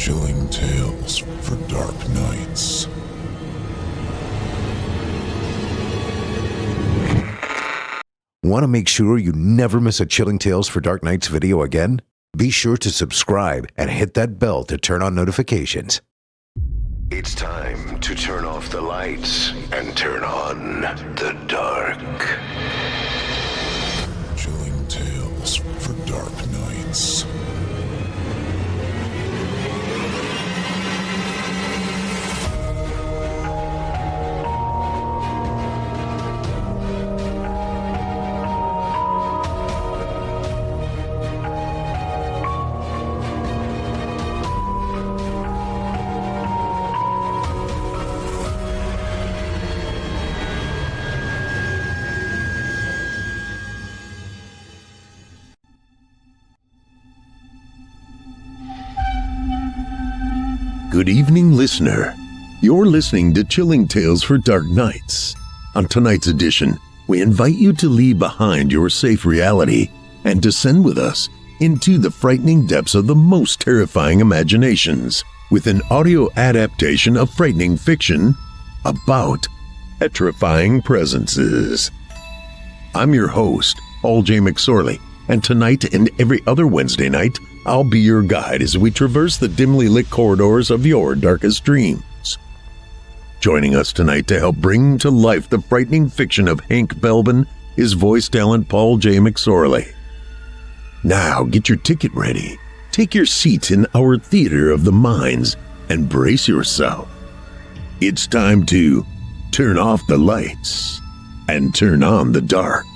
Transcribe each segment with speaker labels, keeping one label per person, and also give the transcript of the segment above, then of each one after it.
Speaker 1: Chilling tales for dark nights.
Speaker 2: Want to make sure you never miss a Chilling Tales for Dark Nights video again? Be sure to subscribe and hit that bell to turn on notifications.
Speaker 3: It's time to turn off the lights and turn on the dark.
Speaker 1: Chilling tales for dark nights.
Speaker 4: Good evening, listener. You're listening to Chilling Tales for Dark Nights. On tonight's edition, we invite you to leave behind your safe reality and descend with us into the frightening depths of the most terrifying imaginations with an audio adaptation of frightening fiction about petrifying presences. I'm your host, Paul J. McSorley, and tonight and every other Wednesday night, I'll be your guide as we traverse the dimly lit corridors of your darkest dreams. Joining us tonight to help bring to life the frightening fiction of Hank Belbin is voice talent Paul J. McSorley. Now get your ticket ready, take your seat in our theater of the minds, and brace yourself. It's time to turn off the lights and turn on the dark.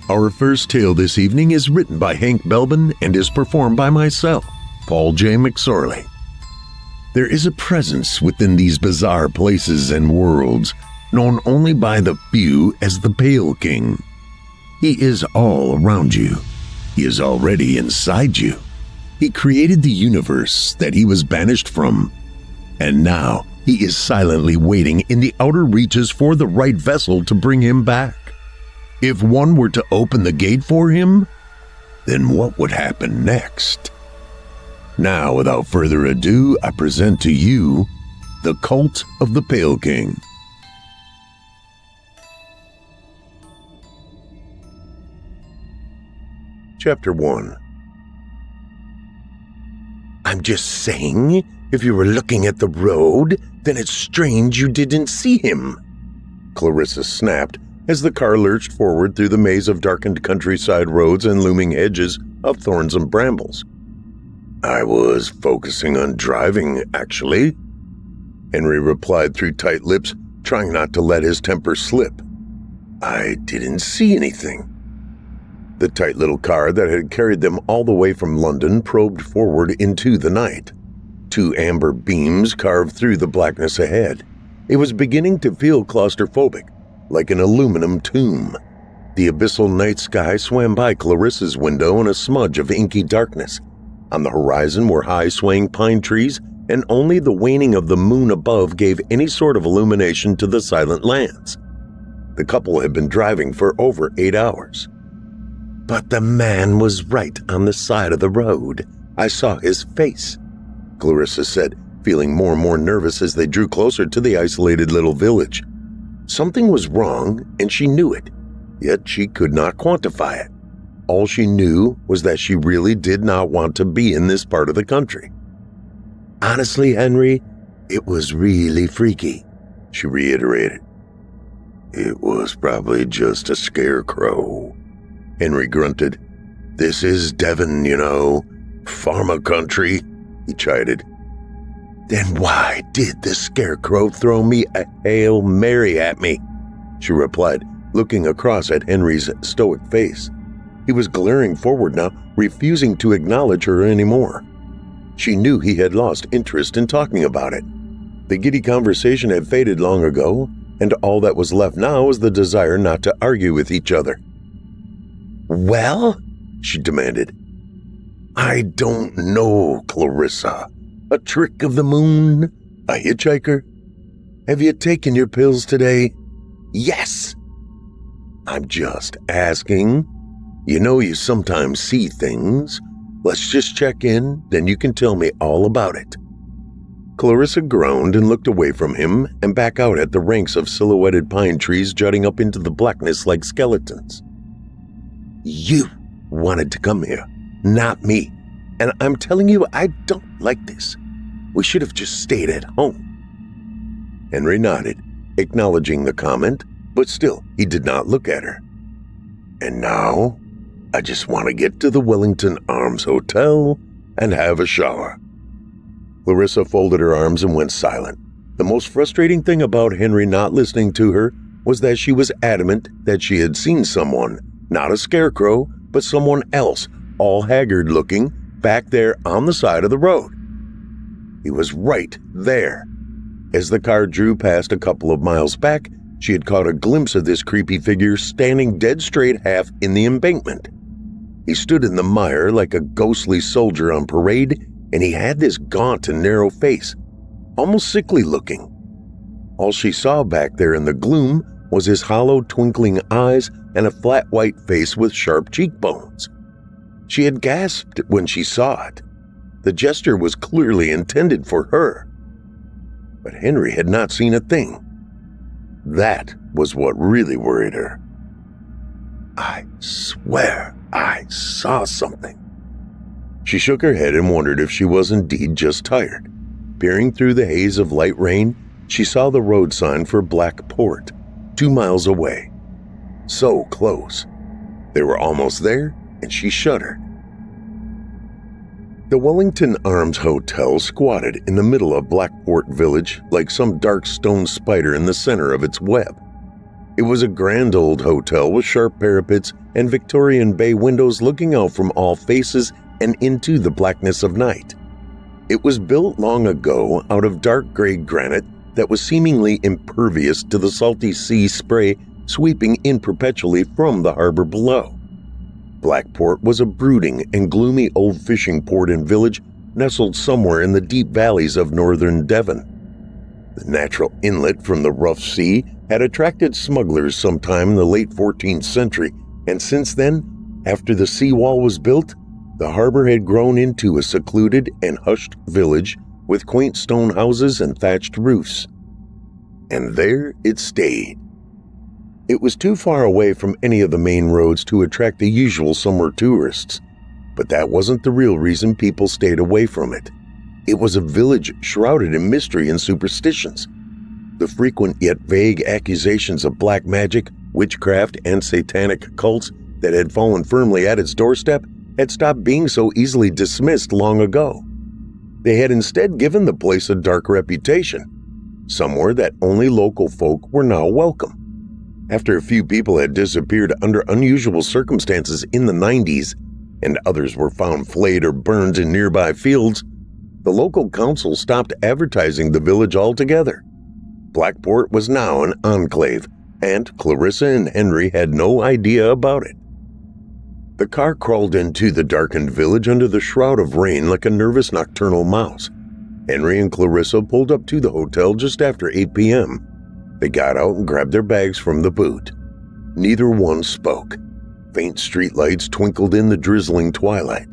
Speaker 4: Our first tale this evening is written by Hank Belbin and is performed by myself, Paul J. McSorley. There is a presence within these bizarre places and worlds known only by the few as the Pale King. He is all around you. He is already inside you. He created the universe that he was banished from, and now he is silently waiting in the outer reaches for the right vessel to bring him back. If one were to open the gate for him, then what would happen next? Now, without further ado, I present to you The Cult of the Pale King. Chapter 1. I'm just saying, if you were looking at the road, then it's strange you didn't see him, Clarissa snapped as the car lurched forward through the maze of darkened countryside roads and looming hedges of thorns and brambles. I was focusing on driving, actually, Henry replied through tight lips, trying not to let his temper slip. I didn't see anything. The tight little car that had carried them all the way from London probed forward into the night. Two amber beams carved through the blackness ahead. It was beginning to feel claustrophobic, like an aluminum tomb. The abyssal night sky swam by Clarissa's window in a smudge of inky darkness. On the horizon were high swaying pine trees, and only the waning of the moon above gave any sort of illumination to the silent lands. The couple had been driving for over 8 hours. But the man was right on the side of the road. I saw his face, Clarissa said, feeling more and more nervous as they drew closer to the isolated little village. Something was wrong, and she knew it, yet she could not quantify it. All she knew was that she really did not want to be in this part of the country. Honestly, Henry, it was really freaky, she reiterated. It was probably just a scarecrow, Henry grunted. This is Devon, you know, pharma country, he chided. Then why did the scarecrow throw me a Hail Mary at me? She replied, looking across at Henry's stoic face. He was glaring forward now, refusing to acknowledge her anymore. She knew he had lost interest in talking about it. The giddy conversation had faded long ago, and all that was left now was the desire not to argue with each other. Well? She demanded. I don't know, Clarissa. A trick of the moon? A hitchhiker? Have you taken your pills today? Yes. I'm just asking. You know you sometimes see things. Let's just check in, then you can tell me all about it." Clarissa groaned and looked away from him and back out at the ranks of silhouetted pine trees jutting up into the blackness like skeletons. "You wanted to come here, not me. And I'm telling you, I don't like this. We should have just stayed at home." Henry nodded, acknowledging the comment, but still he did not look at her. "And now, I just want to get to the Wellington Arms Hotel and have a shower." Clarissa folded her arms and went silent. The most frustrating thing about Henry not listening to her was that she was adamant that she had seen someone, not a scarecrow, but someone else, all haggard looking, back there on the side of the road. He was right there. As the car drew past a couple of miles back, she had caught a glimpse of this creepy figure standing dead straight half in the embankment. He stood in the mire like a ghostly soldier on parade, and he had this gaunt and narrow face, almost sickly looking. All she saw back there in the gloom was his hollow, twinkling eyes and a flat white face with sharp cheekbones. She had gasped when she saw it. The gesture was clearly intended for her. But Henry had not seen a thing. That was what really worried her. "I swear I saw something." She shook her head and wondered if she was indeed just tired. Peering through the haze of light rain, she saw the road sign for Blackport, 2 miles away. So close. They were almost there, and she shuddered. The Wellington Arms Hotel squatted in the middle of Blackport Village like some dark stone spider in the center of its web. It was a grand old hotel with sharp parapets and Victorian bay windows looking out from all faces and into the blackness of night. It was built long ago out of dark gray granite that was seemingly impervious to the salty sea spray sweeping in perpetually from the harbor below. Blackport was a brooding and gloomy old fishing port and village nestled somewhere in the deep valleys of northern Devon. The natural inlet from the rough sea had attracted smugglers sometime in the late 14th century, and since then, after the seawall was built, the harbor had grown into a secluded and hushed village with quaint stone houses and thatched roofs. And there it stayed. It was too far away from any of the main roads to attract the usual summer tourists, but that wasn't the real reason people stayed away from it. It was a village shrouded in mystery and superstitions. The frequent yet vague accusations of black magic, witchcraft, and satanic cults that had fallen firmly at its doorstep had stopped being so easily dismissed long ago. They had instead given the place a dark reputation, somewhere that only local folk were now welcome. After a few people had disappeared under unusual circumstances in the 90s, and others were found flayed or burned in nearby fields, the local council stopped advertising the village altogether. Blackport was now an enclave, and Clarissa and Henry had no idea about it. The car crawled into the darkened village under the shroud of rain like a nervous nocturnal mouse. Henry and Clarissa pulled up to the hotel just after 8 p.m. They got out and grabbed their bags from the boot. Neither one spoke. Faint streetlights twinkled in the drizzling twilight,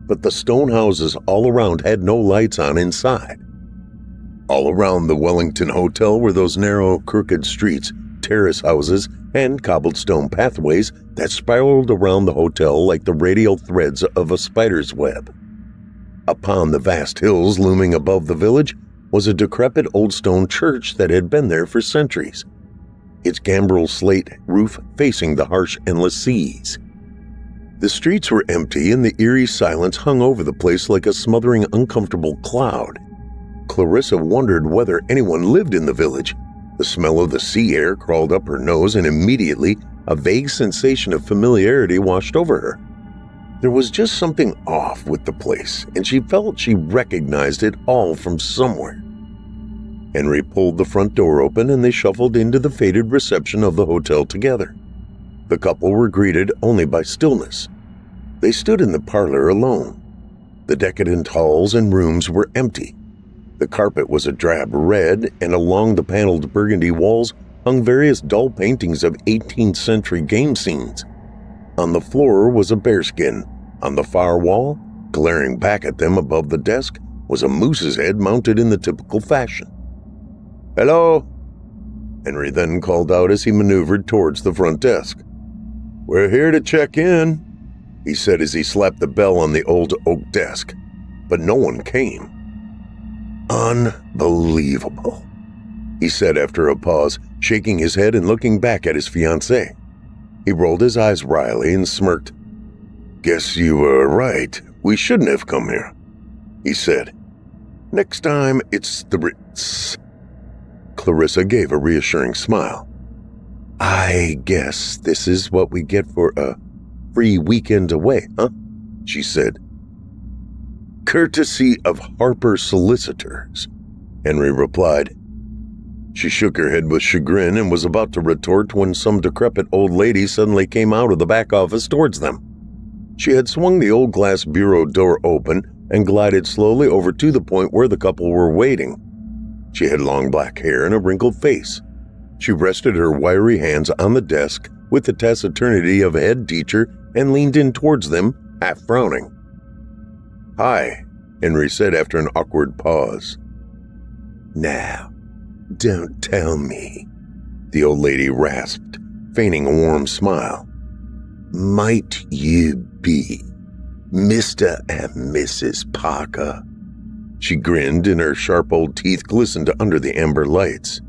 Speaker 4: but the stone houses all around had no lights on inside. All around the Wellington Hotel were those narrow, crooked streets, terrace houses, and cobblestone pathways that spiraled around the hotel like the radial threads of a spider's web. Upon the vast hills looming above the village was a decrepit old stone church that had been there for centuries, its gambrel slate roof facing the harsh, endless seas. The streets were empty, and the eerie silence hung over the place like a smothering, uncomfortable cloud. Clarissa wondered whether anyone lived in the village. The smell of the sea air crawled up her nose, and immediately a vague sensation of familiarity washed over her. There was just something off with the place, and she felt she recognized it all from somewhere. Henry pulled the front door open, and they shuffled into the faded reception of the hotel together. The couple were greeted only by stillness. They stood in the parlor alone. The decadent halls and rooms were empty. The carpet was a drab red, and along the paneled burgundy walls hung various dull paintings of 18th century game scenes. On the floor was a bearskin. On the far wall, glaring back at them above the desk, was a moose's head mounted in the typical fashion. "Hello?" Henry then called out as he maneuvered towards the front desk. "We're here to check in," he said as he slapped the bell on the old oak desk. But no one came. "Unbelievable," he said after a pause, shaking his head and looking back at his fiancée. He rolled his eyes wryly and smirked. "Guess you were right. We shouldn't have come here," he said. "Next time, it's the Ritz." Clarissa gave a reassuring smile. "I guess this is what we get for a free weekend away, huh?" she said. "Courtesy of Harper Solicitors," Henry replied. She shook her head with chagrin and was about to retort when some decrepit old lady suddenly came out of the back office towards them. She had swung the old glass bureau door open and glided slowly over to the point where the couple were waiting. She had long black hair and a wrinkled face. She rested her wiry hands on the desk with the taciturnity of a head teacher and leaned in towards them, half frowning. "Hi," Henry said after an awkward pause. "Now, don't tell me," the old lady rasped, feigning a warm smile. "Might you be Mr. and Mrs. Parker?" She grinned and her sharp old teeth glistened under the amber lights.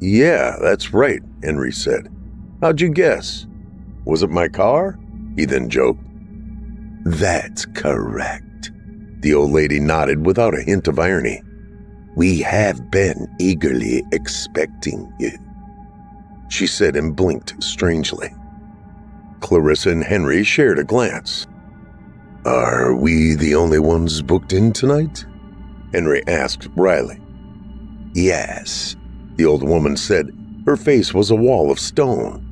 Speaker 4: "Yeah, that's right," Henry said. "How'd you guess? Was it my car?" He then joked. "That's correct." The old lady nodded without a hint of irony. "We have been eagerly expecting you," she said and blinked strangely. Clarissa and Henry shared a glance. "Are we the only ones booked in tonight?" Henry asked wryly. "Yes," the old woman said. Her face was a wall of stone.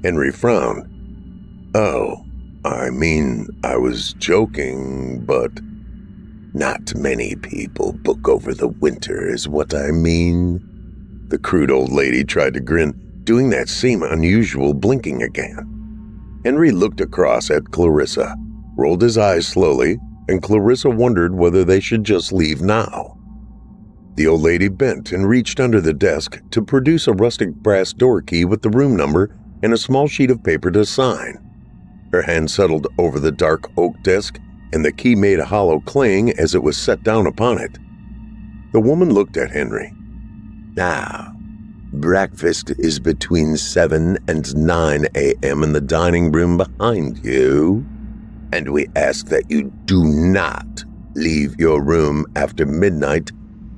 Speaker 4: Henry frowned. "Oh, I mean, I was joking, but not many people book over the winter is what I mean." The crude old lady tried to grin, doing that same unusual blinking again. Henry looked across at Clarissa, rolled his eyes slowly, and Clarissa wondered whether they should just leave now. The old lady bent and reached under the desk to produce a rustic brass door key with the room number and a small sheet of paper to sign. Her hand settled over the dark oak desk, and the key made a hollow clang as it was set down upon it. The woman looked at Henry. "Now, breakfast is between 7 and 9 a.m. in the dining room behind you, and we ask that you do not leave your room after midnight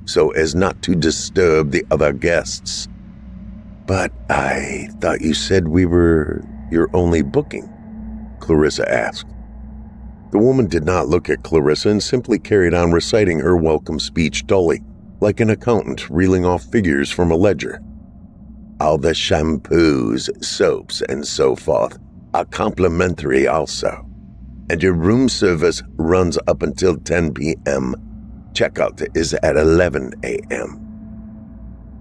Speaker 4: so as not to disturb the other guests." "But I thought you said we were your only booking," Clarissa asked. The woman did not look at Clarissa and simply carried on reciting her welcome speech dully, like an accountant reeling off figures from a ledger. "All the shampoos, soaps, and so forth are complimentary also, and your room service runs up until 10 p.m. Checkout is at 11 a.m.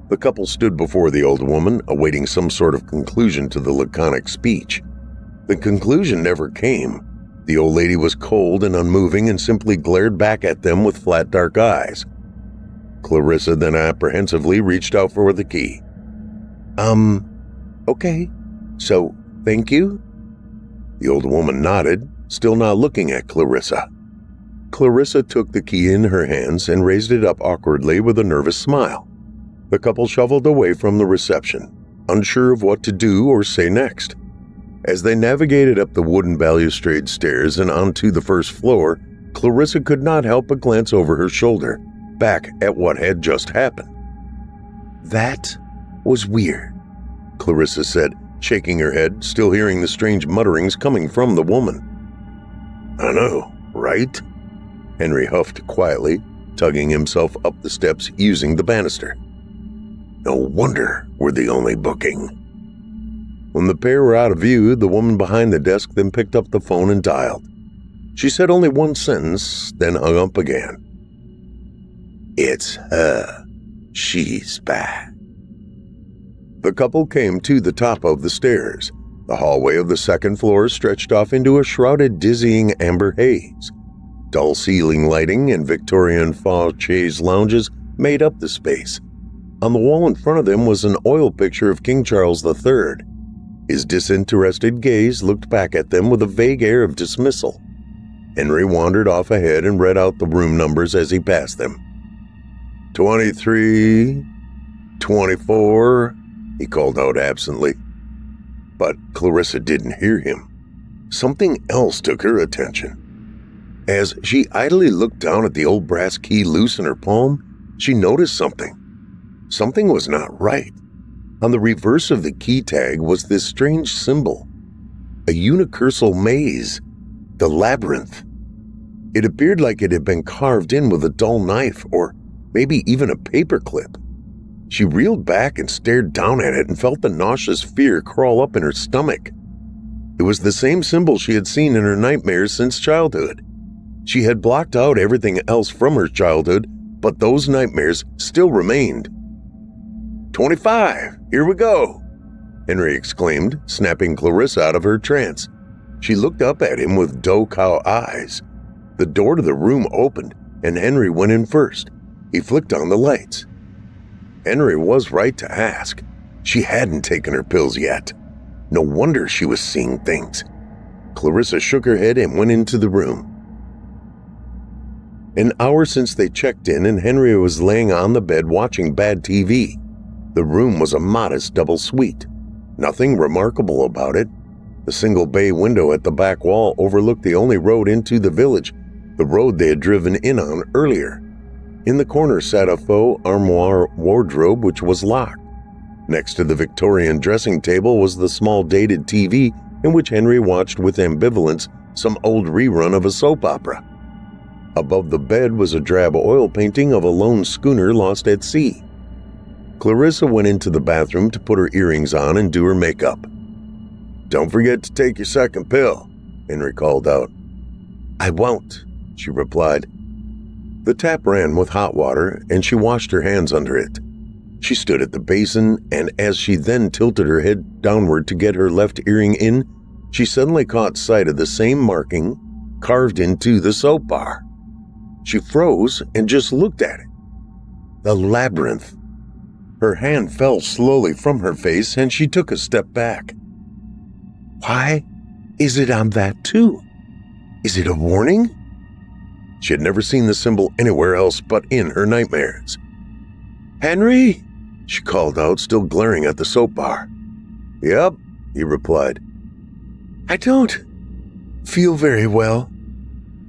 Speaker 4: The couple stood before the old woman, awaiting some sort of conclusion to the laconic speech. The conclusion never came. The old lady was cold and unmoving and simply glared back at them with flat dark eyes. Clarissa then apprehensively reached out for the key. Okay, so thank you?" The old woman nodded, still not looking at Clarissa. Clarissa took the key in her hands and raised it up awkwardly with a nervous smile. The couple shuffled away from the reception, unsure of what to do or say next. As they navigated up the wooden balustrade stairs and onto the first floor, Clarissa could not help but glance over her shoulder, back at what had just happened. "That was weird," Clarissa said, shaking her head, still hearing the strange mutterings coming from the woman. "I know, right?" Henry huffed quietly, tugging himself up the steps using the banister. "No wonder we're the only booking." When the pair were out of view, the woman behind the desk then picked up the phone and dialed. She said only one sentence, then hung up again. "It's her. She's back." The couple came to the top of the stairs. The hallway of the second floor stretched off into a shrouded, dizzying amber haze. Dull ceiling lighting and Victorian faux chaise lounges made up the space. On the wall in front of them was an oil picture of King Charles III. His disinterested gaze looked back at them with a vague air of dismissal. Henry wandered off ahead and read out the room numbers as he passed them. 23, 24, he called out absently. But Clarissa didn't hear him. Something else took her attention. As she idly looked down at the old brass key loose in her palm, she noticed something. Something was not right. On the reverse of the key tag was this strange symbol, a unicursal maze, the labyrinth. It appeared like it had been carved in with a dull knife or maybe even a paperclip. She reeled back and stared down at it and felt the nauseous fear crawl up in her stomach. It was the same symbol she had seen in her nightmares since childhood. She had blocked out everything else from her childhood, but those nightmares still remained. 25, here we go, Henry exclaimed, snapping Clarissa out of her trance. She looked up at him with doe-cow eyes. The door to the room opened, and Henry went in first. He flicked on the lights. Henry was right to ask. She hadn't taken her pills yet. No wonder she was seeing things. Clarissa shook her head and went into the room. An hour since they checked in, and Henry was laying on the bed watching bad TV. The room was a modest double suite. Nothing remarkable about it. The single bay window at the back wall overlooked the only road into the village, the road they had driven in on earlier. In the corner sat a faux armoire wardrobe which was locked. Next to the Victorian dressing table was the small dated TV in which Henry watched with ambivalence some old rerun of a soap opera. Above the bed was a drab oil painting of a lone schooner lost at sea. Clarissa went into the bathroom to put her earrings on and do her makeup. "Don't forget to take your second pill," Henry called out. "I won't," she replied. The tap ran with hot water, and she washed her hands under it. She stood at the basin, and as she then tilted her head downward to get her left earring in, she suddenly caught sight of the same marking carved into the soap bar. She froze and just looked at it. The labyrinth. Her hand fell slowly from her face, and she took a step back. Why is it on that too? Is it a warning? She had never seen the symbol anywhere else but in her nightmares. "Henry?" she called out, still glaring at the soap bar. "Yep," he replied. "I don't feel very well.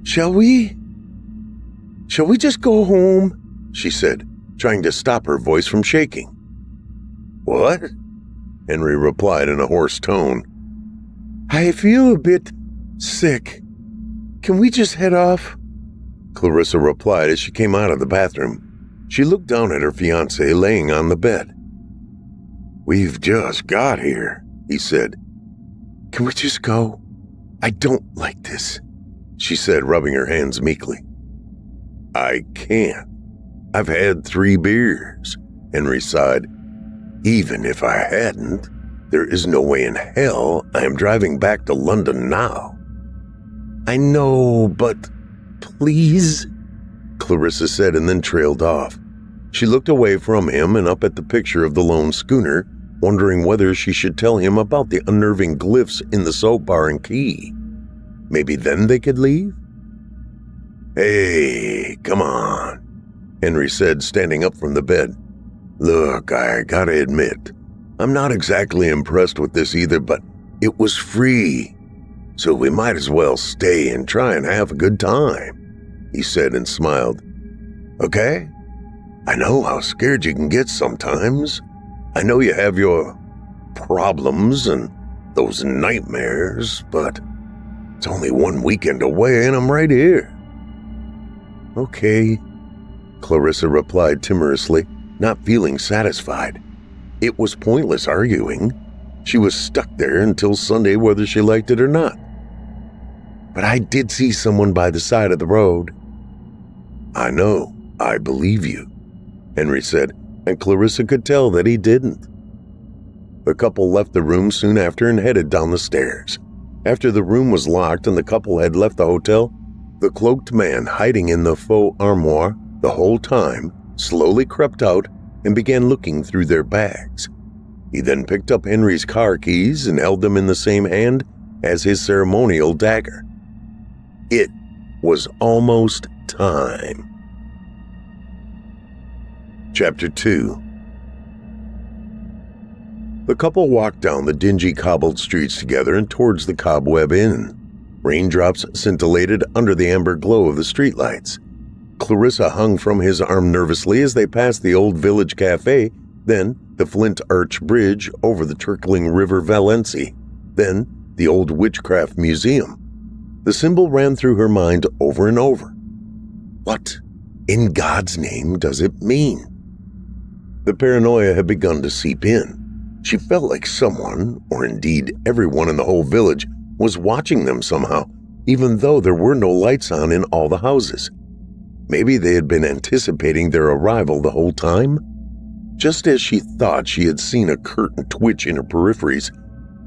Speaker 4: Shall we just go home?" she said, trying to stop her voice from shaking. "What?" Henry replied in a hoarse tone. "I feel a bit sick. Can we just head off?" Clarissa replied as she came out of the bathroom. She looked down at her fiancé laying on the bed. "We've just got here," he said. "Can we just go? I don't like this," she said, rubbing her hands meekly. "I can't. I've had 3 beers, Henry sighed. "Even if I hadn't, there is no way in hell I am driving back to London now." "I know, but please," Clarissa said, and then trailed off. She looked away from him and up at the picture of the lone schooner, wondering whether she should tell him about the unnerving glyphs in the soap bar and key. Maybe then they could leave? "Hey, come on," Henry said, standing up from the bed. "Look, I gotta admit, I'm not exactly impressed with this either, but it was free, so we might as well stay and try and have a good time," he said and smiled. "Okay? I know how scared you can get sometimes. I know you have your problems and those nightmares, but it's only 1 weekend away and I'm right here." "Okay," Clarissa replied timorously, not feeling satisfied. It was pointless arguing. She was stuck there until Sunday whether she liked it or not. "But I did see someone by the side of the road." "I know, I believe you," Henry said, and Clarissa could tell that he didn't. The couple left the room soon after and headed down the stairs. After the room was locked and the couple had left the hotel, the cloaked man hiding in the faux armoire the whole time slowly crept out and began looking through their bags. He then picked up Henry's car keys and held them in the same hand as his ceremonial dagger. It was almost time. Chapter 2. The couple walked down the dingy cobbled streets together and towards the Cobweb Inn. Raindrops scintillated under the amber glow of the streetlights. Clarissa hung from his arm nervously as they passed the old village cafe, then the Flint Arch Bridge over the trickling river Valency, then the old witchcraft museum. The symbol ran through her mind over and over. What, in God's name, does it mean? The paranoia had begun to seep in. She felt like someone, or indeed everyone in the whole village, was watching them somehow, even though there were no lights on in all the houses. Maybe they had been anticipating their arrival the whole time? Just as she thought she had seen a curtain twitch in her peripheries,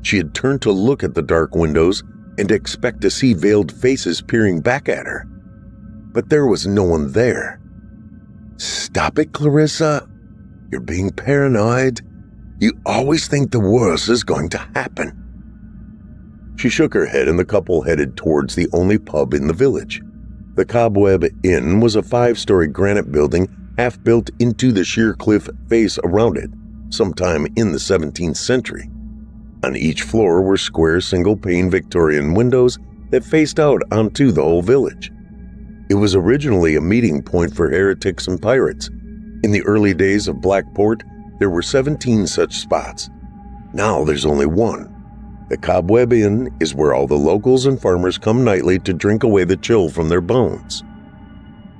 Speaker 4: she had turned to look at the dark windows and expect to see veiled faces peering back at her. But there was no one there. Stop it, Clarissa. You're being paranoid. You always think the worst is going to happen. She shook her head and the couple headed towards the only pub in the village. The Cobweb Inn was a 5-story granite building half built into the sheer cliff face around it, sometime in the 17th century. On each floor were square single-pane Victorian windows that faced out onto the whole village. It was originally a meeting point for heretics and pirates. In the early days of Blackport, there were 17 such spots. Now there's only one. The Cobweb Inn is where all the locals and farmers come nightly to drink away the chill from their bones.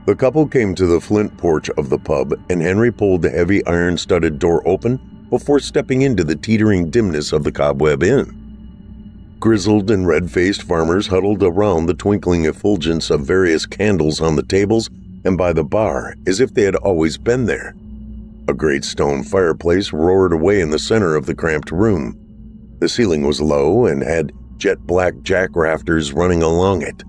Speaker 4: The couple came to the flint porch of the pub, and Henry pulled the heavy iron-studded door open before stepping into the teetering dimness of the Cobweb Inn. Grizzled and red-faced farmers huddled around the twinkling effulgence of various candles on the tables and by the bar as if they had always been there. A great stone fireplace roared away in the center of the cramped room. The ceiling was low and had jet-black jack-rafters running along it.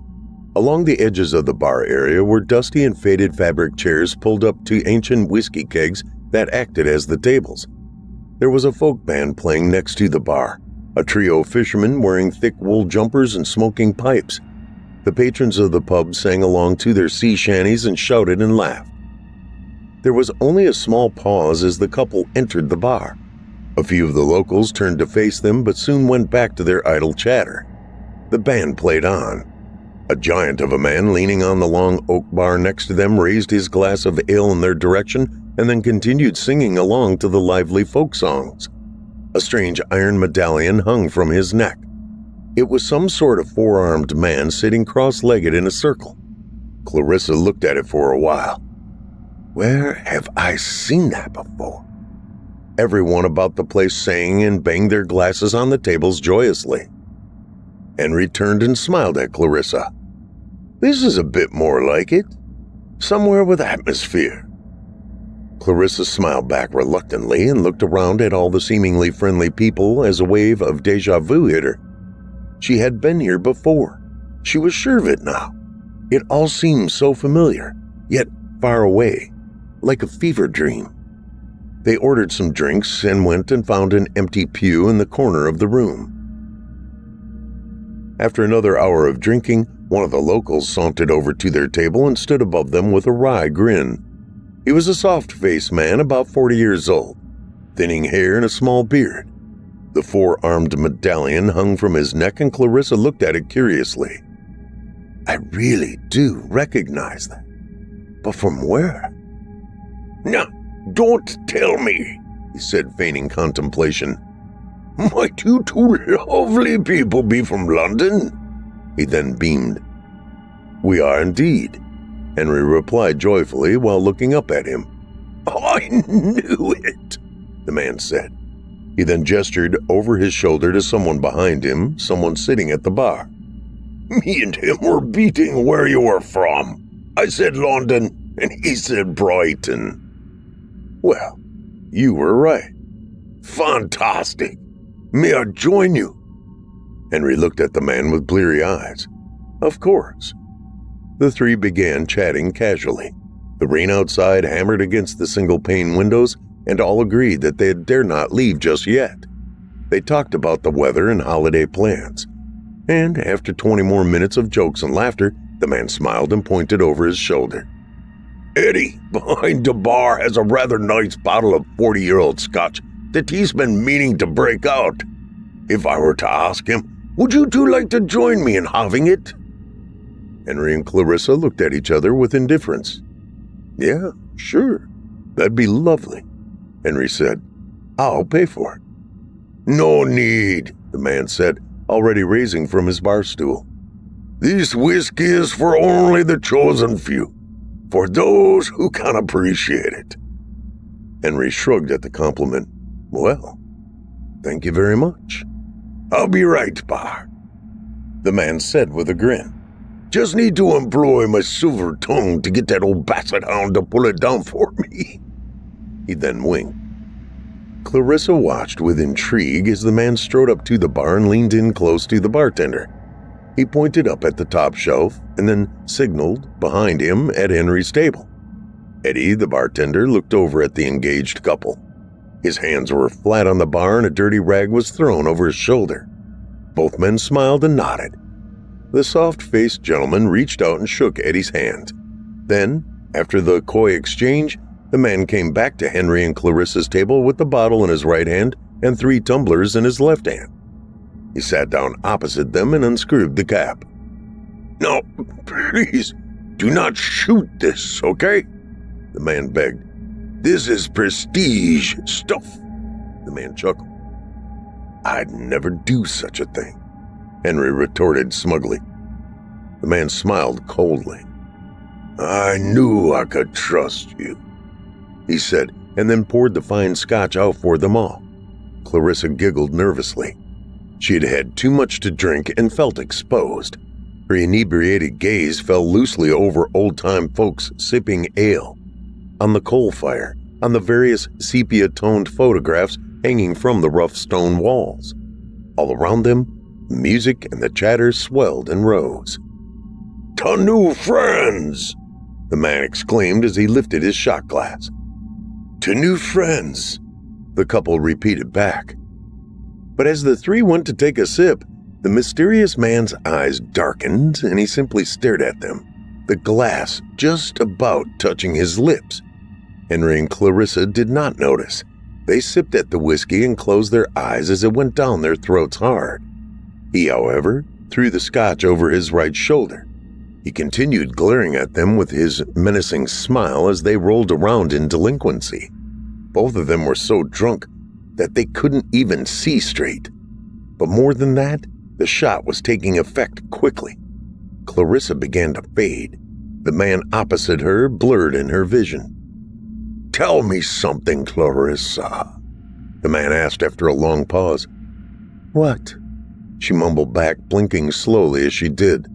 Speaker 4: Along the edges of the bar area were dusty and faded fabric chairs pulled up to ancient whiskey kegs that acted as the tables. There was a folk band playing next to the bar, a trio of fishermen wearing thick wool jumpers and smoking pipes. The patrons of the pub sang along to their sea shanties and shouted and laughed. There was only a small pause as the couple entered the bar. A few of the locals turned to face them but soon went back to their idle chatter. The band played on. A giant of a man leaning on the long oak bar next to them raised his glass of ale in their direction and then continued singing along to the lively folk songs. A strange iron medallion hung from his neck. It was some sort of four-armed man sitting cross-legged in a circle. Clarissa looked at it for a while. Where have I seen that before? Everyone about the place sang and banged their glasses on the tables joyously. Henry turned and smiled at Clarissa. This is a bit more like it. Somewhere with atmosphere. Clarissa smiled back reluctantly and looked around at all the seemingly friendly people as a wave of déjà vu hit her. She had been here before. She was sure of it now. It all seemed so familiar, yet far away, like a fever dream. They ordered some drinks and went and found an empty pew in the corner of the room. After another hour of drinking, one of the locals sauntered over to their table and stood above them with a wry grin. He was a soft-faced man about 40 years old, thinning hair and a small beard. The four-armed medallion hung from his neck and Clarissa looked at it curiously. I really do recognize that. But from where? No, don't tell me, he said, feigning contemplation. Might you two lovely people be from London? He then beamed. We are indeed, Henry replied joyfully while looking up at him. I knew it, the man said. He then gestured over his shoulder to someone behind him, someone sitting at the bar. Me and him were beating where you were from. I said London, and he said Brighton. Well, you were right. Fantastic. May I join you?" Henry looked at the man with bleary eyes. Of course. The three began chatting casually. The rain outside hammered against the single-pane windows, and all agreed that they dare not leave just yet. They talked about the weather and holiday plans. And after 20 more minutes of jokes and laughter, the man smiled and pointed over his shoulder. "Eddie, behind the bar, has a rather nice bottle of 40-year-old scotch that he's been meaning to break out. If I were to ask him, would you two like to join me in having it?" Henry and Clarissa looked at each other with indifference. "Yeah, sure. That'd be lovely," Henry said. "I'll pay for it." "No need," the man said, already raising from his bar stool. "This whiskey is for only the chosen few, for those who can appreciate it." Henry shrugged at the compliment. "Well, thank you very much." "I'll be right back," the man said with a grin. "Just need to employ my silver tongue to get that old basset hound to pull it down for me." He then winked. Clarissa watched with intrigue as the man strode up to the bar and leaned in close to the bartender. He pointed up at the top shelf and then signaled behind him at Henry's table. Eddie, the bartender, looked over at the engaged couple. His hands were flat on the bar and a dirty rag was thrown over his shoulder. Both men smiled and nodded. The soft-faced gentleman reached out and shook Eddie's hand. Then, after the coy exchange, the man came back to Henry and Clarissa's table with the bottle in his right hand and 3 tumblers in his left hand. He sat down opposite them and unscrewed the cap. "Now, please, do not shoot this, okay?" the man begged. "This is prestige stuff." The man chuckled. "I'd never do such a thing," Henry retorted smugly. The man smiled coldly. "I knew I could trust you," he said, and then poured the fine scotch out for them all. Clarissa giggled nervously. She had had too much to drink and felt exposed. Her inebriated gaze fell loosely over old-time folks sipping ale, on the coal fire, on the various sepia-toned photographs hanging from the rough stone walls. All around them, the music and the chatter swelled and rose. "To new friends!" the man exclaimed as he lifted his shot glass. "To new friends," the couple repeated back. But as the three went to take a sip, the mysterious man's eyes darkened and he simply stared at them, the glass just about touching his lips. Henry and Clarissa did not notice. They sipped at the whiskey and closed their eyes as it went down their throats hard. He, however, threw the scotch over his right shoulder. He continued glaring at them with his menacing smile as they rolled around in delinquency. Both of them were so drunk that they couldn't even see straight. But more than that, the shot was taking effect quickly. Clarissa began to fade. The man opposite her blurred in her vision. "Tell me something, Clarissa," the man asked after a long pause. "What?" she mumbled back, blinking slowly as she did.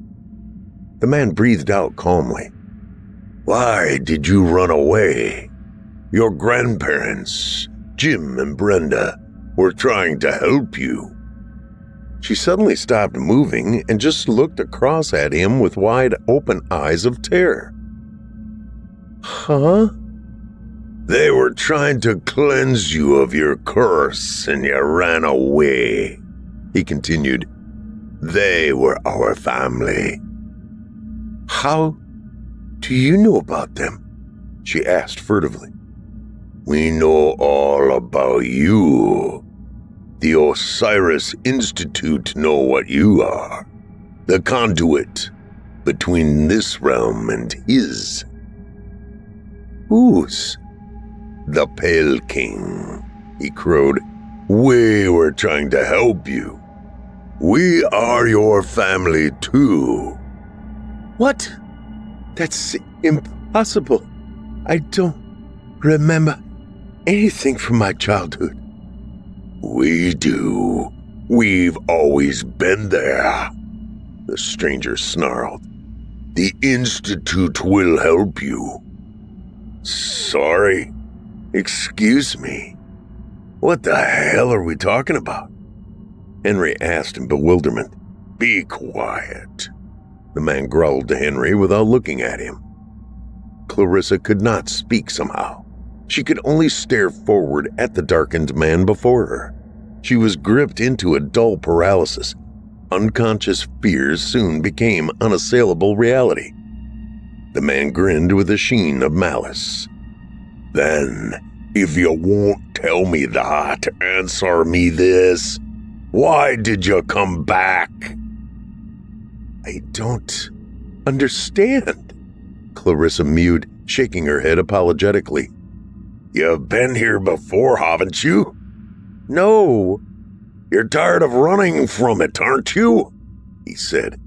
Speaker 4: The man breathed out calmly. "Why did you run away? Your grandparents, Jim and Brenda, were trying to help you." She suddenly stopped moving and just looked across at him with wide open eyes of terror. "Huh?" "They were trying to cleanse you of your curse and you ran away," he continued. "They were our family." "How do you know about them?" she asked furtively. "We know all about you. The Osiris Institute know what you are. The conduit between this realm and his." "Whose?" "The Pale King," he crowed. "We were trying to help you. We are your family too." "What? That's impossible. I don't remember anything from my childhood." "We do. We've always been there," the stranger snarled. "The Institute will help you." "Sorry? Excuse me. What the hell are we talking about?" Henry asked in bewilderment. "Be quiet." The man growled to Henry without looking at him. Clarissa could not speak somehow. She could only stare forward at the darkened man before her. She was gripped into a dull paralysis. Unconscious fears soon became unassailable reality. The man grinned with a sheen of malice. "Then, if you won't tell me that, answer me this. Why did you come back?" "I don't understand," Clarissa mewed, shaking her head apologetically. "You've been here before, haven't you?" "No." "You're tired of running from it, aren't you?" he said.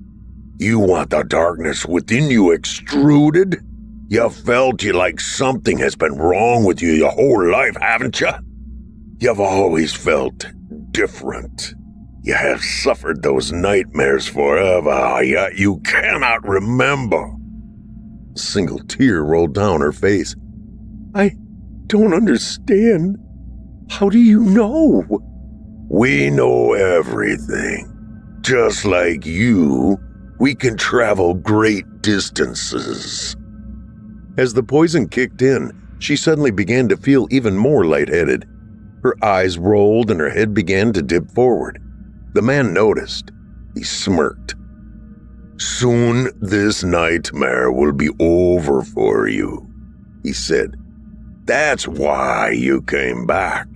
Speaker 4: "You want the darkness within you extruded? You felt like something has been wrong with you your whole life, haven't you? You've always felt different. You have suffered those nightmares forever, yet you cannot remember." A single tear rolled down her face. "I don't understand. How do you know?" "We know everything. Just like you, we can travel great distances." As the poison kicked in, she suddenly began to feel even more lightheaded. Her eyes rolled and her head began to dip forward. The man noticed. He smirked. "Soon this nightmare will be over for you," he said. "That's why you came back.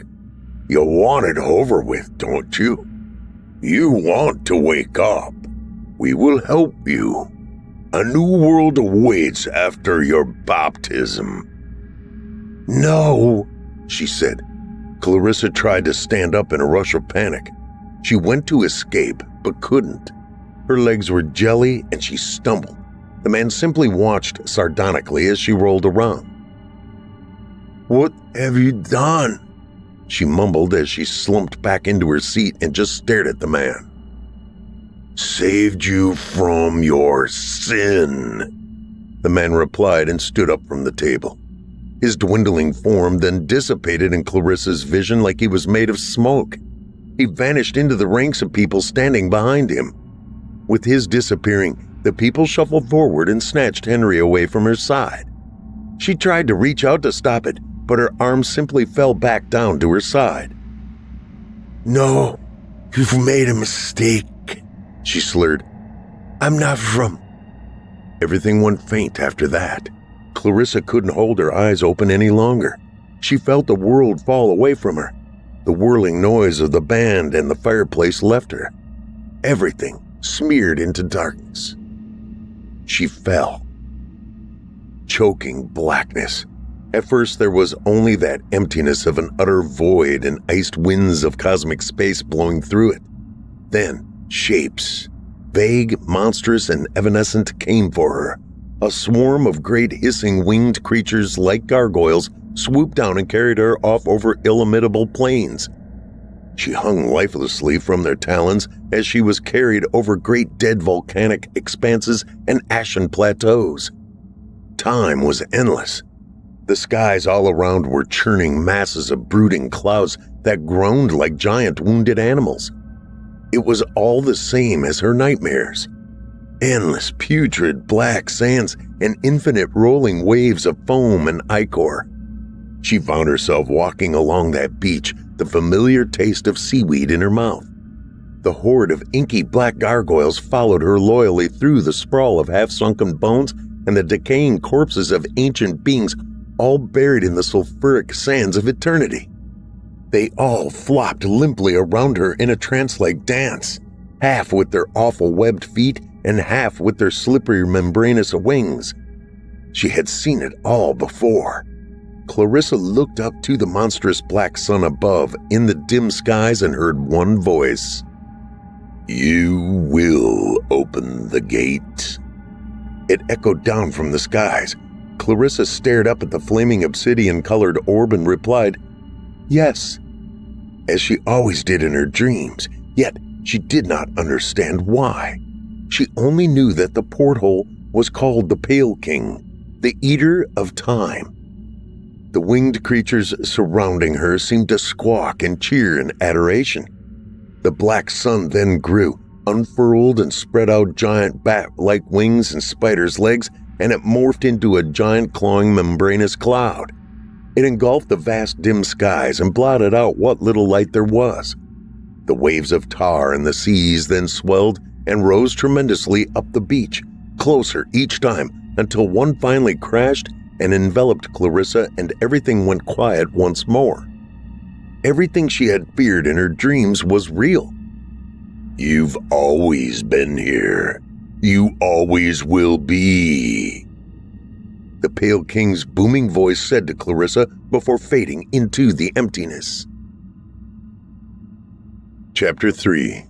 Speaker 4: You want it over with, don't you? You want to wake up. We will help you. A new world awaits after your baptism." "No," she said. Clarissa tried to stand up in a rush of panic. She went to escape, but couldn't. Her legs were jelly and she stumbled. The man simply watched sardonically as she rolled around. "What have you done?" she mumbled as she slumped back into her seat and just stared at the man. "Saved you from your sin," the man replied and stood up from the table. His dwindling form then dissipated in Clarissa's vision like he was made of smoke. He vanished into the ranks of people standing behind him. With his disappearing, the people shuffled forward and snatched Henry away from her side. She tried to reach out to stop it, but her arms simply fell back down to her side. "No, you've made a mistake," she slurred. "I'm not from—" Everything went faint after that. Clarissa couldn't hold her eyes open any longer. She felt the world fall away from her. The whirling noise of the band and the fireplace left her. Everything smeared into darkness. She fell. Choking blackness. At first there was only that emptiness of an utter void and iced winds of cosmic space blowing through it. Then shapes, vague, monstrous, and evanescent, came for her. A swarm of great hissing winged creatures like gargoyles swooped down and carried her off over illimitable plains. She hung lifelessly from their talons as she was carried over great dead volcanic expanses and ashen plateaus. Time was endless. The skies all around were churning masses of brooding clouds that groaned like giant wounded animals. It was all the same as her nightmares. Endless putrid black sands and infinite rolling waves of foam and ichor. She found herself walking along that beach, the familiar taste of seaweed in her mouth. The horde of inky black gargoyles followed her loyally through the sprawl of half-sunken bones and the decaying corpses of ancient beings, all buried in the sulfuric sands of eternity. They all flopped limply around her in a trance-like dance, half with their awful webbed feet and half with their slippery membranous wings. She had seen it all before. Clarissa looked up to the monstrous black sun above in the dim skies and heard one voice. "You will open the gate." It echoed down from the skies. Clarissa stared up at the flaming obsidian-colored orb and replied, "Yes," as she always did in her dreams, yet she did not understand why. She only knew that the porthole was called the Pale King, the Eater of Time. The winged creatures surrounding her seemed to squawk and cheer in adoration. The black sun then grew, unfurled and spread out giant bat-like wings and spider's legs, and it morphed into a giant clawing membranous cloud. It engulfed the vast dim skies and blotted out what little light there was. The waves of tar in the seas then swelled and rose tremendously up the beach, closer each time, until one finally crashed and enveloped Clarissa, and everything went quiet once more. Everything she had feared in her dreams was real. "You've always been here. You always will be," the Pale King's booming voice said to Clarissa before fading into the emptiness. Chapter 3.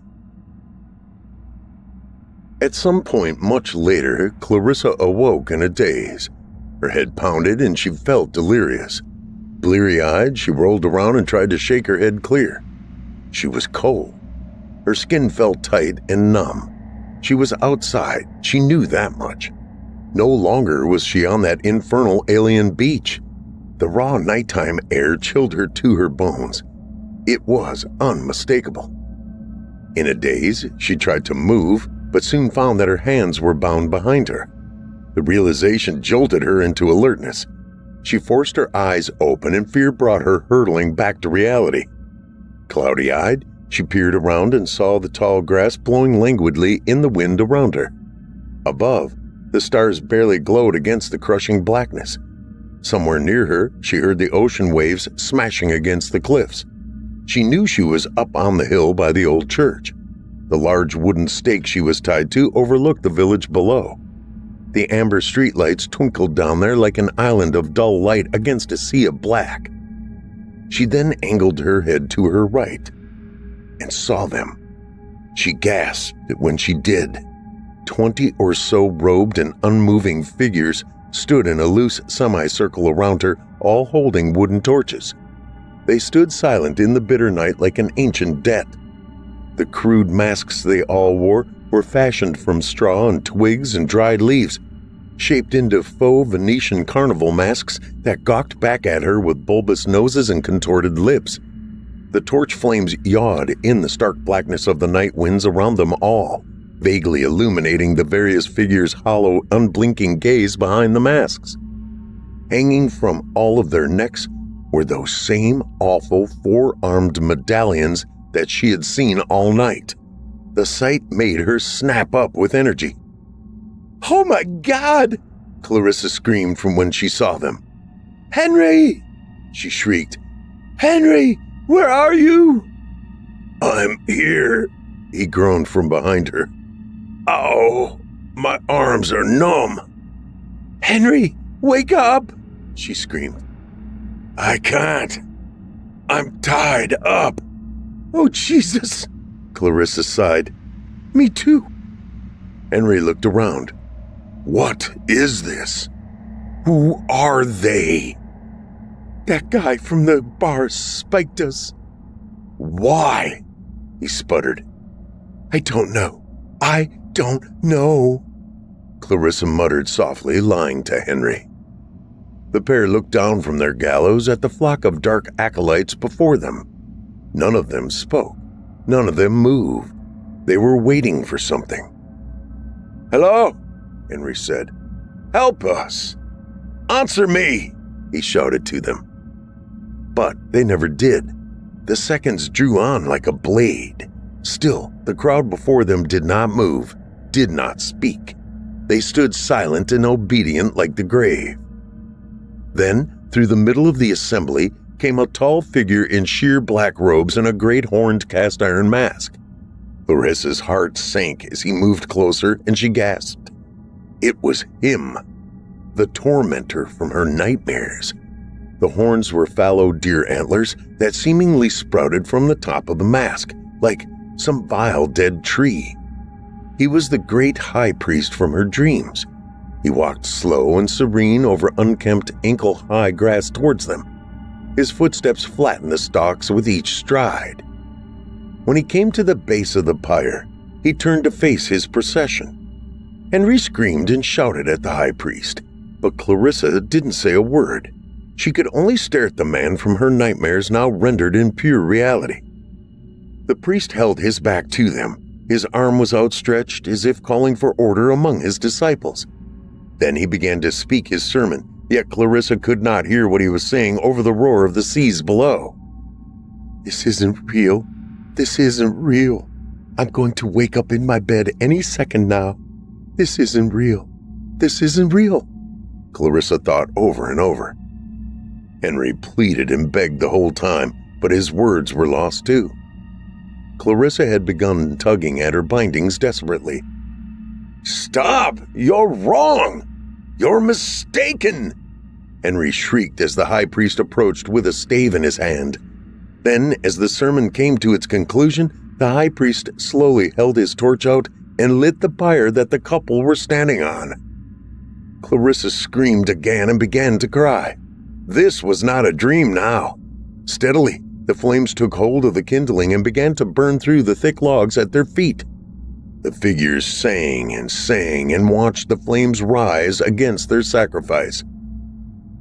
Speaker 4: At some point much later, Clarissa awoke in a daze. Her head pounded and she felt delirious. Bleary-eyed, she rolled around and tried to shake her head clear. She was cold. Her skin felt tight and numb. She was outside, she knew that much. No longer was she on that infernal alien beach. The raw nighttime air chilled her to her bones. It was unmistakable. In a daze, she tried to move, but soon found that her hands were bound behind her. The realization jolted her into alertness. She forced her eyes open and fear brought her hurtling back to reality. Cloudy-eyed, she peered around and saw the tall grass blowing languidly in the wind around her. Above, the stars barely glowed against the crushing blackness. Somewhere near her, she heard the ocean waves smashing against the cliffs. She knew she was up on the hill by the old church. The large wooden stake she was tied to overlooked the village below. The amber streetlights twinkled down there like an island of dull light against a sea of black. She then angled her head to her right and saw them. She gasped when she did. 20 or so robed and unmoving figures stood in a loose semicircle around her, all holding wooden torches. They stood silent in the bitter night like an ancient debt. The crude masks they all wore were fashioned from straw and twigs and dried leaves, shaped into faux Venetian carnival masks that gawked back at her with bulbous noses and contorted lips. The torch flames yawed in the stark blackness of the night winds around them all, vaguely illuminating the various figures' hollow, unblinking gaze behind the masks. Hanging from all of their necks were those same awful four-armed medallions that she had seen all night. The sight made her snap up with energy. "Oh my God!" Clarissa screamed from when she saw them. "Henry!" she shrieked. "Henry, where are you?" "I'm here," he groaned from behind her. "Ow, my arms are numb." "Henry, wake up!" she screamed. "I can't. I'm tied up." "Oh, Jesus!" Clarissa sighed. "Me too." Henry looked around. "What is this? Who are they?" "That guy from the bar spiked us." "Why?" he sputtered. "I don't know. I don't know," Clarissa muttered softly, lying to Henry. The pair looked down from their gallows at the flock of dark acolytes before them. None of them spoke. None of them moved. They were waiting for something. "Hello," Henry said. "Help us. Answer me," he shouted to them. But they never did. The seconds drew on like a blade. Still, the crowd before them did not move, did not speak. They stood silent and obedient like the grave. Then, through the middle of the assembly, came a tall figure in sheer black robes and a great horned cast-iron mask. Clarissa's heart sank as he moved closer, and she gasped. It was him, the tormentor from her nightmares. The horns were fallow deer antlers that seemingly sprouted from the top of the mask, like some vile dead tree. He was the great high priest from her dreams. He walked slow and serene over unkempt, ankle-high grass towards them. His footsteps flattened the stalks with each stride. When he came to the base of the pyre, he turned to face his procession. Henry screamed and shouted at the high priest, but Clarissa didn't say a word. She could only stare at the man from her nightmares now rendered in pure reality. The priest held his back to them. His arm was outstretched as if calling for order among his disciples. Then he began to speak his sermon, yet Clarissa could not hear what he was saying over the roar of the seas below. "This isn't real. This isn't real. I'm going to wake up in my bed any second now. This isn't real. This isn't real," Clarissa thought over and over. Henry pleaded and begged the whole time, but his words were lost too. Clarissa had begun tugging at her bindings desperately. "Stop! You're wrong! You're mistaken!" Henry shrieked as the high priest approached with a stave in his hand. Then, as the sermon came to its conclusion, the high priest slowly held his torch out and lit the pyre that the couple were standing on. Clarissa screamed again and began to cry. This was not a dream now. Steadily, the flames took hold of the kindling and began to burn through the thick logs at their feet. The figures sang and watched the flames rise against their sacrifice.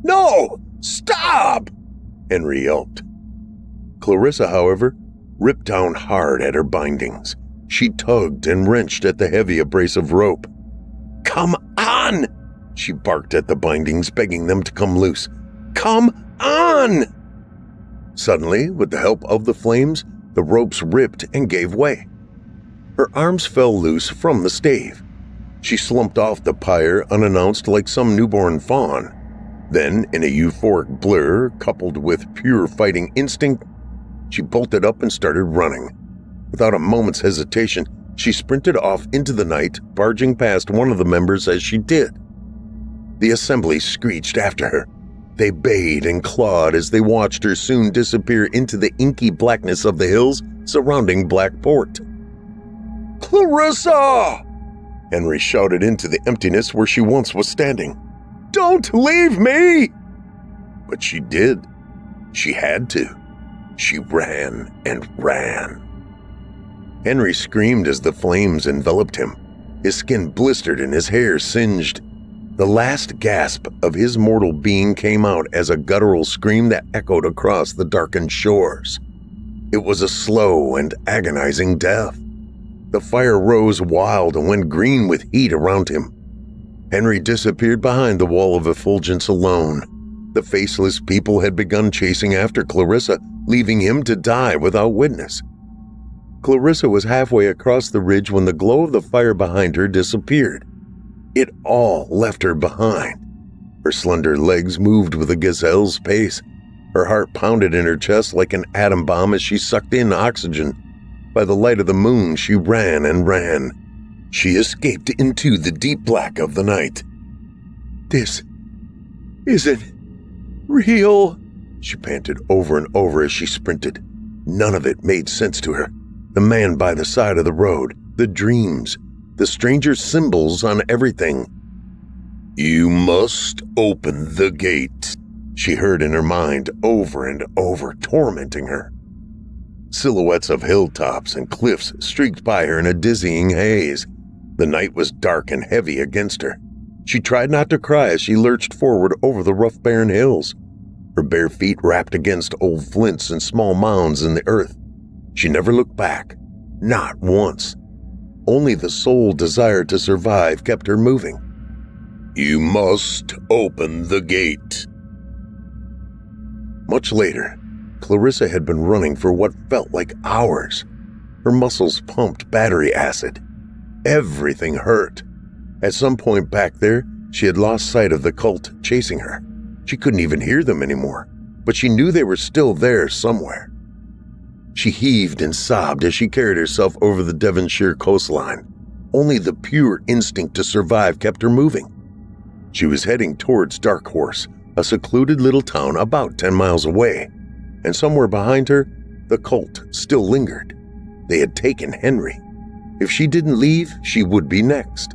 Speaker 4: "No! Stop!" Henry yelped. Clarissa, however, ripped down hard at her bindings. She tugged and wrenched at the heavy abrasive rope. "Come on!" She barked at the bindings, begging them to come loose. "Come on!" Suddenly, with the help of the flames, the ropes ripped and gave way. Her arms fell loose from the stave. She slumped off the pyre unannounced like some newborn fawn. Then, in a euphoric blur coupled with pure fighting instinct, she bolted up and started running. Without a moment's hesitation, she sprinted off into the night, barging past one of the members as she did. The assembly screeched after her. They bayed and clawed as they watched her soon disappear into the inky blackness of the hills surrounding Blackport. "Clarissa!" Henry shouted into the emptiness where she once was standing. "Don't leave me!" But she did. She had to. She ran and ran. Henry screamed as the flames enveloped him. His skin blistered and his hair singed. The last gasp of his mortal being came out as a guttural scream that echoed across the darkened shores. It was a slow and agonizing death. The fire rose wild and went green with heat around him. Henry disappeared behind the wall of effulgence alone. The faceless people had begun chasing after Clarissa, leaving him to die without witness. Clarissa was halfway across the ridge when the glow of the fire behind her disappeared. It all left her behind. Her slender legs moved with a gazelle's pace. Her heart pounded in her chest like an atom bomb as she sucked in oxygen. By the light of the moon, she ran and ran. She escaped into the deep black of the night. "This isn't real," she panted over and over as she sprinted. None of it made sense to her. The man by the side of the road, the dreams, the stranger's symbols on everything. "You must open the gate," she heard in her mind over and over, tormenting her. Silhouettes of hilltops and cliffs streaked by her in a dizzying haze. The night was dark and heavy against her. She tried not to cry as she lurched forward over the rough, barren hills. Her bare feet rapped against old flints and small mounds in the earth. She never looked back, not once. Only the sole desire to survive kept her moving. "You must open the gate." Much later, Clarissa had been running for what felt like hours. Her muscles pumped battery acid. Everything hurt. At some point back there, she had lost sight of the cult chasing her. She couldn't even hear them anymore, but she knew they were still there somewhere. She heaved and sobbed as she carried herself over the Devonshire coastline. Only the pure instinct to survive kept her moving. She was heading towards Dark Horse, a secluded little town about 10 miles away, and somewhere behind her, the cult still lingered. They had taken Henry. If she didn't leave, she would be next.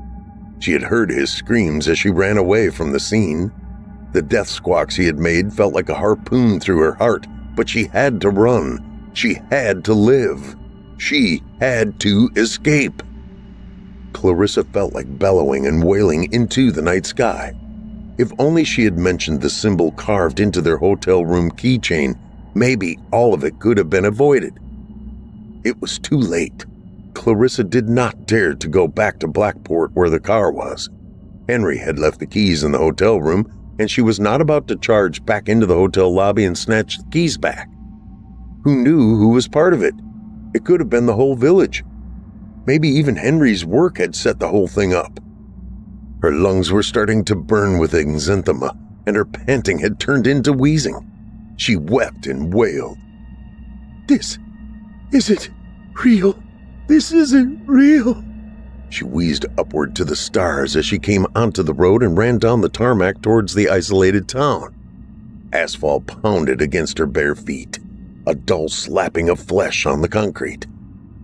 Speaker 4: She had heard his screams as she ran away from the scene. The death squawks he had made felt like a harpoon through her heart, but she had to run. She had to live. She had to escape. Clarissa felt like bellowing and wailing into the night sky. If only she had mentioned the symbol carved into their hotel room keychain, maybe all of it could have been avoided. It was too late. Clarissa did not dare to go back to Blackport where the car was. Henry had left the keys in the hotel room, and she was not about to charge back into the hotel lobby and snatch the keys back. Who knew who was part of it? It could have been the whole village. Maybe even Henry's work had set the whole thing up. Her lungs were starting to burn with exanthema, and her panting had turned into wheezing. She wept and wailed. "This isn't real. This isn't real." She wheezed upward to the stars as she came onto the road and ran down the tarmac towards the isolated town. Asphalt pounded against her bare feet, a dull slapping of flesh on the concrete.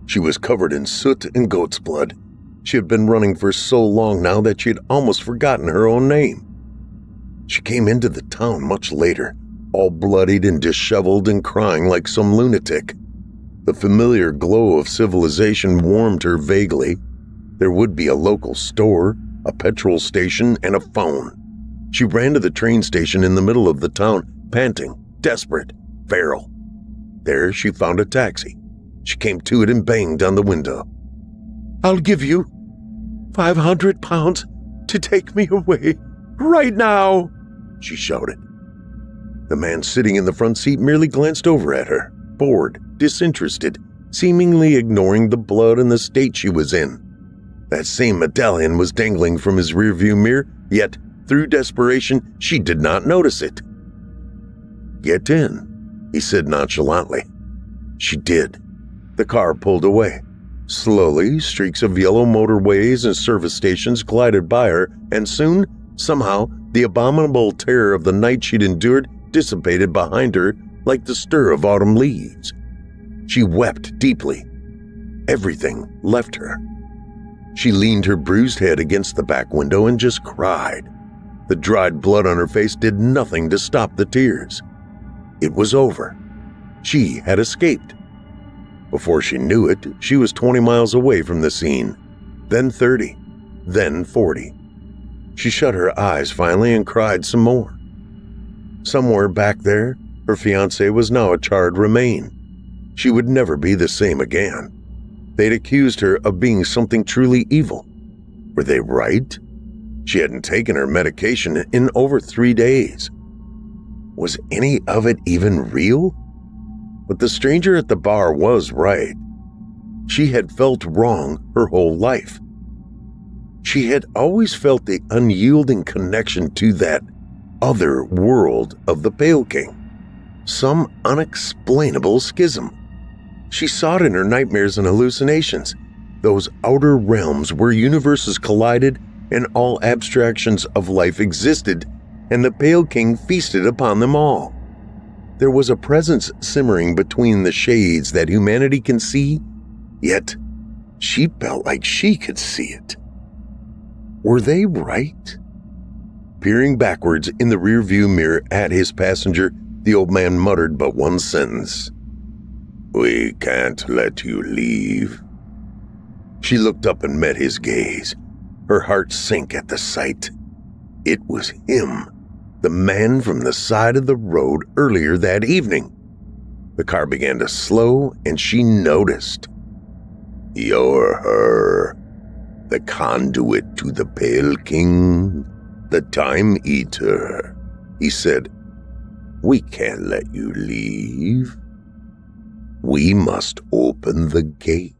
Speaker 4: She was covered in soot and goat's blood. She had been running for so long now that she had almost forgotten her own name. She came into the town much later, all bloodied and disheveled and crying like some lunatic. The familiar glow of civilization warmed her vaguely. There would be a local store, a petrol station, and a phone. She ran to the train station in the middle of the town, panting, desperate, feral. There she found a taxi. She came to it and banged on the window. "I'll give you £500 to take me away right now," she shouted. The man sitting in the front seat merely glanced over at her, bored, disinterested, seemingly ignoring the blood and the state she was in. That same medallion was dangling from his rearview mirror, yet, through desperation, she did not notice it. "Get in," he said nonchalantly. She did. The car pulled away. Slowly, streaks of yellow motorways and service stations glided by her, and soon, somehow, the abominable terror of the night she'd endured dissipated behind her like the stir of autumn leaves. She wept deeply. Everything left her. She leaned her bruised head against the back window and just cried. The dried blood on her face did nothing to stop the tears. It was over. She had escaped. Before she knew it, she was 20 miles away from the scene, then 30, then 40. She shut her eyes finally and cried some more. Somewhere back there, her fiancé was now a charred remain. She would never be the same again. They'd accused her of being something truly evil. Were they right? She hadn't taken her medication in over 3 days. Was any of it even real? But the stranger at the bar was right. She had felt wrong her whole life. She had always felt the unyielding connection to that other world of the Pale King, some unexplainable schism. She saw it in her nightmares and hallucinations, those outer realms where universes collided and all abstractions of life existed, and the Pale King feasted upon them all. There was a presence simmering between the shades that humanity can see, yet she felt like she could see it. Were they right? Peering backwards in the rearview mirror at his passenger, the old man muttered but one sentence. "We can't let you leave." She looked up and met his gaze. Her heart sank at the sight. It was him, the man from the side of the road earlier that evening. The car began to slow, and she noticed. "You're her, the conduit to the Pale King, the Time Eater," he said. "We can't let you leave. We must open the gate."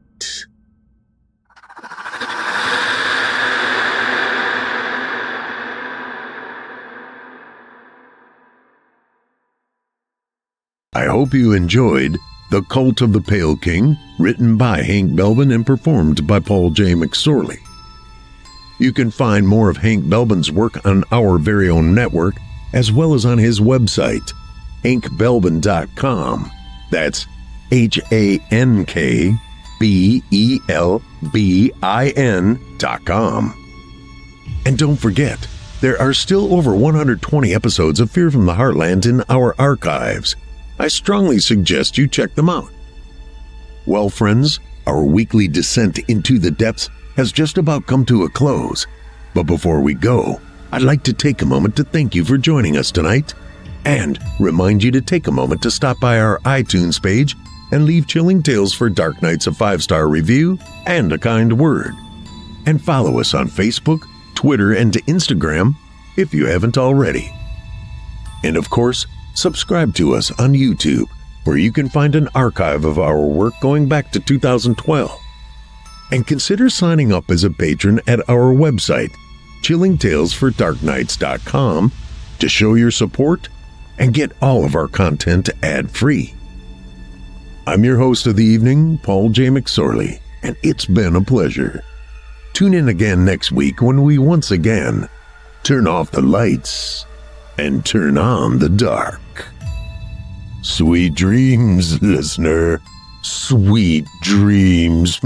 Speaker 4: I hope you enjoyed The Cult of the Pale King, written by Hank Belbin and performed by Paul J. McSorley. You can find more of Hank Belbin's work on our very own network, as well as on his website, hankbelbin.com. That's HANKBELBIN.com. And don't forget, there are still over 120 episodes of Fear from the Heartland in our archives. I strongly suggest you check them out. Well, friends, our weekly descent into the depths has just about come to a close. But before we go, I'd like to take a moment to thank you for joining us tonight and remind you to take a moment to stop by our iTunes page and leave Chilling Tales for Dark Nights a 5-star review and a kind word. And follow us on Facebook, Twitter, and Instagram if you haven't already. And of course, subscribe to us on YouTube, where you can find an archive of our work going back to 2012. And consider signing up as a patron at our website, chillingtalesfordarknights.com, to show your support and get all of our content ad-free. I'm your host of the evening, Paul J. McSorley, and it's been a pleasure. Tune in again next week when we once again turn off the lights and turn on the dark. Sweet dreams, listener. Sweet dreams.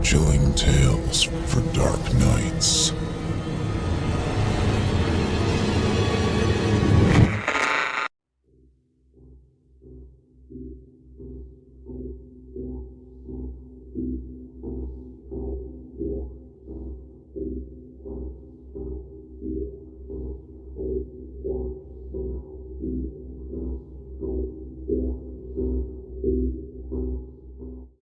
Speaker 1: Chilling Tales for Dark Nights.